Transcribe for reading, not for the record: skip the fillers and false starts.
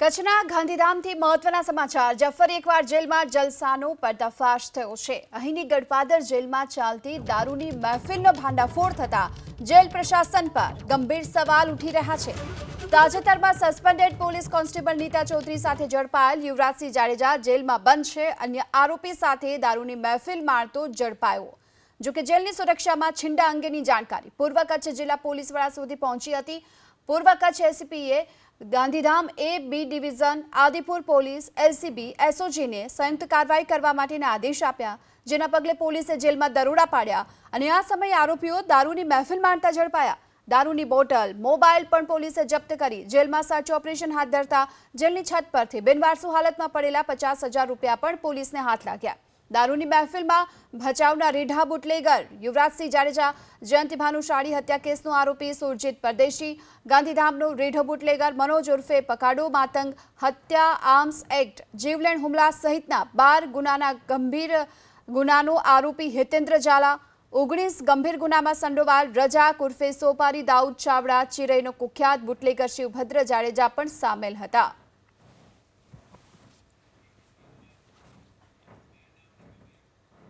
કચ્છના ગાંધીધામથી મહત્વના સમાચાર। જફર એકવાર જેલમાં જલસાનો પર્દાફાશ થયો છે। અહીંની ગડપાદર જેલમાં ચાલતી દારૂની મહેફિલનો ભાંડાફોડ થતા જેલ પ્રશાસન પર ગંભીર સવાલ ઉઠી રહ્યા છે। તાજેતરમાં suspended police constable Nita Chaudhary સાથે ઝડપાયેલ યુવરાજસિંહ જાડેજા જેલમાં બંધ છે। અન્ય આરોપી સાથે દારૂની મહેફિલ માણતો ઝડપાયો। જો કે જેલની સુરક્ષામાં છીંડા અંગેની જાણકારી પૂર્વ કચ્છ જિલ્લા પોલીસ વડા સુધી પહોંચી હતી। પૂર્વ કચ્છ એસીપીએ Gandhidham A B division, Adipur police, LCB, એસઓજીને સંયુક્ત કાર્યવાહી કરવા માટેના આદેશ આપ્યા, જેના પગલે પોલીસે જેલમાં દરોડા પાડ્યા અને આ સમયે આરોપીઓ દારૂની મહેફિલ માણતા ઝડપાયા। દારૂની બોટલ, મોબાઈલ પણ પોલીસે જપ્ત કરી જેલમાં સર્ચ ઓપરેશન હાથ ધરતા જેલની છત પરથી બિનવારસુ હાલતમાં પડેલા 50,000 રૂપિયા પણ પોલીસને હાથ લાગ્યા। દારૂની મહેફિલમાં ભચાઉના રીઢા બુટલેગર યુવરાજસિંહ જાડેજા, જયંતિ ભાનુશાળી હત્યા કેસનો આરોપી સુરજીત પરદેશી, ગાંધીધામનો રીઢો બુટલેગર મનોજ ઉર્ફે પકાડો માતંગ, હત્યા, આર્મ્સ એક્ટ, જીવલેણ હુમલા સહિતના 12 ગંભીર ગુનાનો આરોપી હિતેન્દ્ર ઝાલા, 19 ગંભીર ગુનામાં સંડોવાયેલ રજાક ઉર્ફે સોપારી દાઉદ ચાવડા, ચિરઈનો કુખ્યાત બુટલેગર શિવભદ્ર જાડેજા પણ સામેલ હતા।